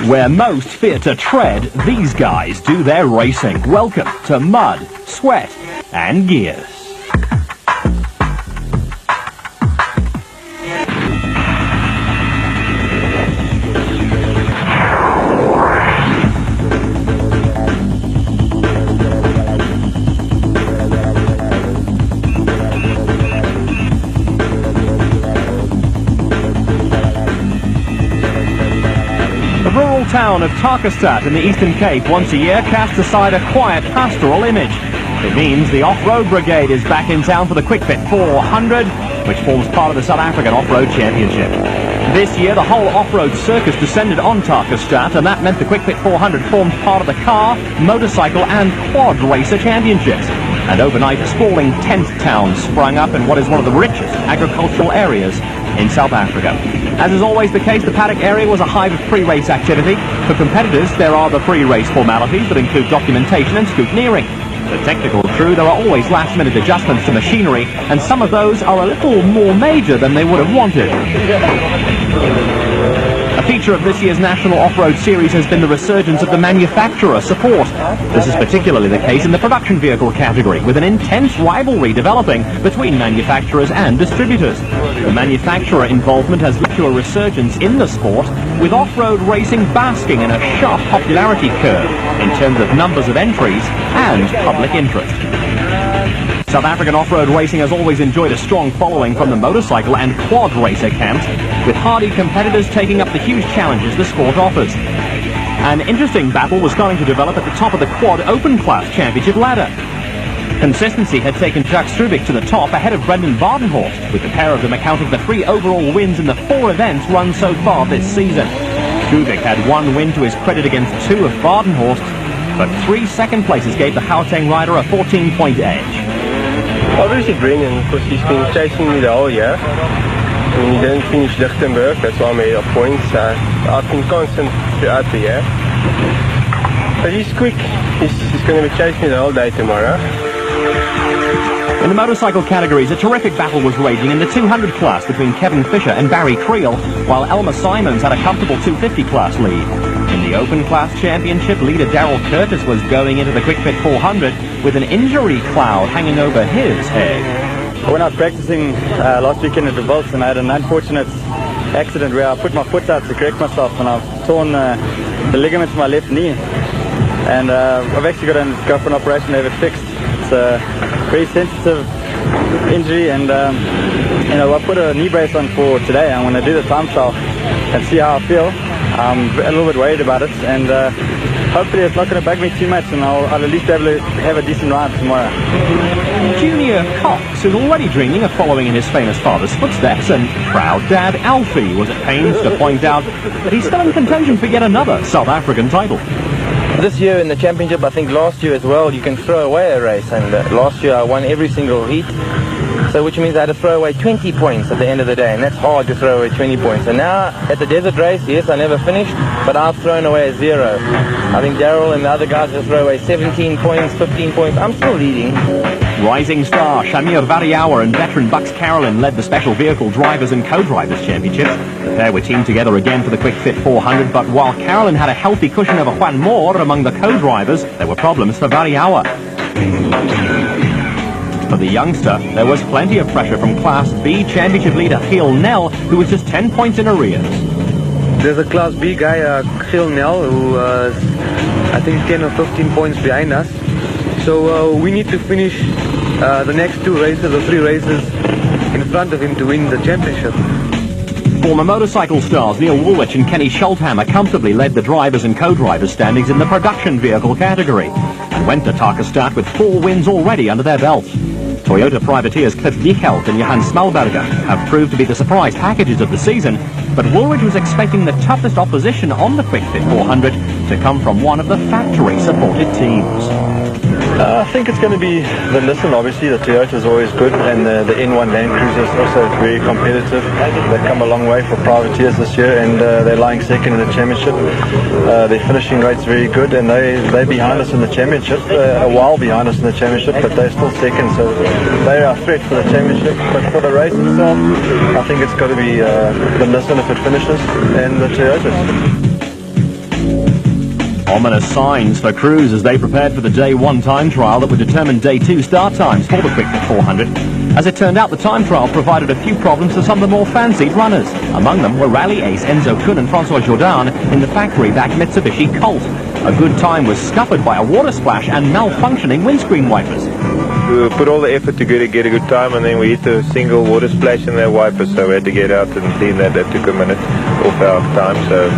Where most fear to tread, these guys do their racing. Welcome to mud, sweat, and gears. The rural town of Tarkastad in the Eastern Cape once a year casts aside a quiet pastoral image. It means the off-road brigade is back in town for the Quick Fit 400, which forms part of the South African Off-Road Championship. This year the whole off-road circus descended on Tarkastad, and that meant the Quick Fit 400 formed part of the car, motorcycle and quad racer championships. And overnight a sprawling tent town sprung up in what is one of the richest agricultural areas in South Africa. As is always the case, the paddock area was a hive of pre-race activity. For competitors, there are the pre-race formalities that include documentation and scrutineering. The technical crew, there are always last-minute adjustments to machinery, and some of those are a little more major than they would have wanted. A feature of this year's National Off-Road Series has been the resurgence of the manufacturer support. This is particularly the case in the production vehicle category, with an intense rivalry developing between manufacturers and distributors. The manufacturer involvement has led to a resurgence in the sport, with off-road racing basking in a sharp popularity curve in terms of numbers of entries and public interest. South African off-road racing has always enjoyed a strong following from the motorcycle and quad racer camps, with hardy competitors taking up the huge challenges the sport offers. An interesting battle was starting to develop at the top of the quad open class championship ladder. Consistency had taken Jacques Strubeck to the top ahead of Brendan Badenhorst, with the pair of them accounting for 3 overall wins in the 4 events run so far this season. Strubeck had 1 win to his credit against 2 of Badenhorst, but 3 second places gave the Gauteng rider a 14-point edge. Obviously Brendan, because he's been chasing me the whole year. I mean, he didn't finish Lichtenberg, that's why I'm ahead of points. I've been constant throughout the year. But he's quick, he's going to be chasing me the whole day tomorrow. In the motorcycle categories, a terrific battle was raging in the 200 class between Kevin Fisher and Barry Creel, while Elmer Simons had a comfortable 250 class lead. In the open class championship, leader Darryl Curtis was going into the Quick Fit 400 with an injury cloud hanging over his head. When I was practicing last weekend at the Volts, and I had an unfortunate accident where I put my foot out to correct myself, and I've torn the ligaments of my left knee. And I've actually got to go for an operation to have it fixed. It's a very sensitive injury, and I put a knee brace on for today. I'm going to do the time trial and see how I feel. I'm a little bit worried about it, and hopefully it's not going to bug me too much, and I'll at least be able to have a decent ride tomorrow. Junior Cox is already dreaming of following in his famous father's footsteps, and proud dad Alfie was at pains to point out that he's still in contention for yet another South African title. This year in the championship, I think last year as well, you can throw away a race, and last year I won every single heat, so which means I had to throw away 20 points at the end of the day, and that's hard to throw away 20 points. And now at the desert race, yes, I never finished, but I've thrown away a 0. I think Darryl and the other guys have thrown away 17 points, 15 points. I'm still leading. Rising star Shamir Variauer and veteran Bucks Carolyn led the Special Vehicle Drivers and Co-Drivers Championship. The pair were teamed together again for the Quick Fit 400, but while Carolyn had a healthy cushion over Juan Moore among the co-drivers, there were problems for Variauer. For the youngster, there was plenty of pressure from Class B Championship leader Giel Nel, who was just 10 points in arrears. There's a Class B guy, Giel Nel, who I think 10 or 15 points behind us. So we need to finish the next 2 races or 3 races in front of him to win the championship. Former motorcycle stars Neil Woolwich and Kenny Schulthammer comfortably led the drivers and co-drivers standings in the production vehicle category, and went to Tarkastad with 4 wins already under their belts. Toyota privateers Cliff Diekhout and Johan Smalberger have proved to be the surprise packages of the season, but Woolwich was expecting the toughest opposition on the Quick Fit 400 to come from one of the factory-supported teams. I think it's going to be the Nissan, obviously. The Toyota is always good, and the N1 Land Cruiser is also very competitive. They've come a long way for privateers this year, and they're lying second in the championship. Their finishing rate's very good, and they're behind us in the championship, a while behind us in the championship, but they're still second, so they are a threat for the championship. But for the race itself, I think it's got to be the Nissan if it finishes, and the Toyotas. Ominous signs for crews as they prepared for the Day 1 time trial that would determine Day 2 start times for the Quick Fit 400. As it turned out, the time trial provided a few problems for some of the more fancied runners. Among them were rally ace Enzo Kuhn and Francois Jourdain in the factory-backed Mitsubishi Colt. A good time was scuppered by a water splash and malfunctioning windscreen wipers. We put all the effort to get a good time, and then we hit a single water splash in their wipers, so we had to get out and clean that. That took a minute off our time, so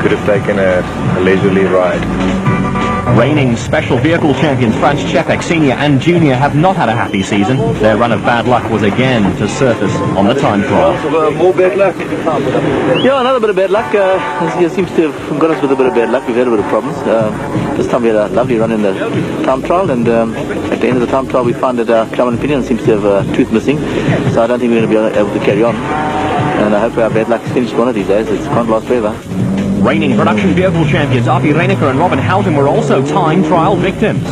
could have taken a leisurely ride. Reigning special vehicle champions Franz Čepek Senior and Junior have not had a happy season. Their run of bad luck was again to surface on the time trial. More bad luck? Yeah, another bit of bad luck. He seems to have got us with a bit of bad luck. We've had a bit of problems. This time we had a lovely run in the time trial, and at the end of the time trial we found that our German opinion seems to have a tooth missing, so I don't think we're going to be able to carry on. And I hope our bad luck is finished one of these days. It can't last forever. Reigning production vehicle champions Api Reinecker and Robin Houghton were also time trial victims.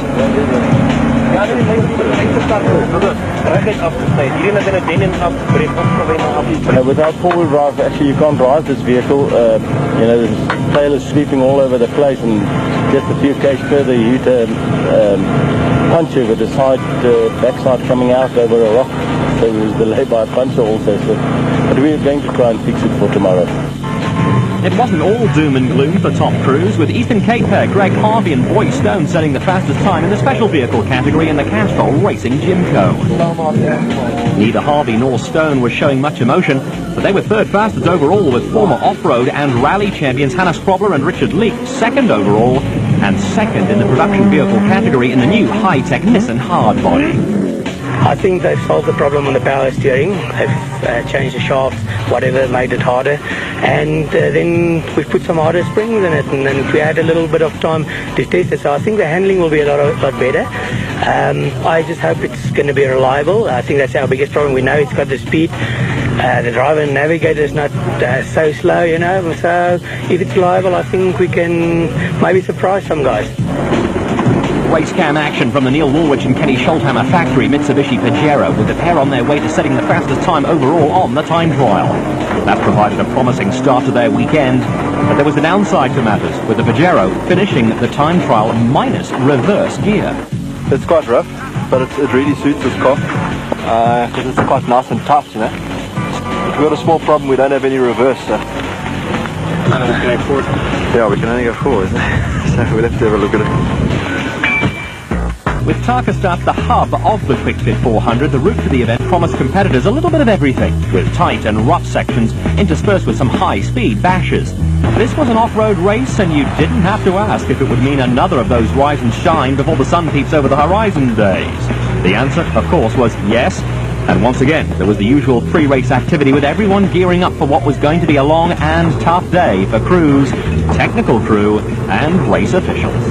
Without four-wheel drive, actually you can't drive this vehicle. The tail is sweeping all over the place, and just a few k's further you hit a puncher with the backside coming out over a rock. So it was delayed by a puncher also. But we're going to try and fix it for tomorrow. It wasn't all doom and gloom for top crews, with Ethan Caper, Greg Harvey and Boy Stone setting the fastest time in the special vehicle category in the Castrol Racing Jimco. Neither Harvey nor Stone was showing much emotion, but they were third fastest overall, with former off-road and rally champions Hannes Krobler and Richard Leek second overall, and second in the production vehicle category in the new high-tech Nissan Hardbody. I think they've solved the problem on the power steering. They've changed the shafts, whatever, made it harder, and then we've put some harder springs in it, and then we had a little bit of time to test it, so I think the handling will be a lot better. I just hope it's going to be reliable. I think that's our biggest problem. We know it's got the speed. The driver and navigator is not so slow, so if it's reliable, I think we can maybe surprise some guys. Race cam action from the Neil Woolwich and Kenny Schulthammer factory Mitsubishi Pajero, with the pair on their way to setting the fastest time overall on the time trial. That provided a promising start to their weekend, but there was a downside to matters, with the Pajero finishing the time trial minus reverse gear. It's quite rough, but it really suits this car because it's quite nice and tough, But we've got a small problem, we don't have any reverse, so... Yeah, we can only go forward, so we'll have to have a look at it. With Tarkastad the hub of the Quick Fit 400, the route to the event promised competitors a little bit of everything, with tight and rough sections interspersed with some high-speed bashes. This was an off-road race, and you didn't have to ask if it would mean another of those rise and shine before the sun peeps over the horizon days. The answer, of course, was yes. And once again, there was the usual pre-race activity, with everyone gearing up for what was going to be a long and tough day for crews, technical crew, and race officials.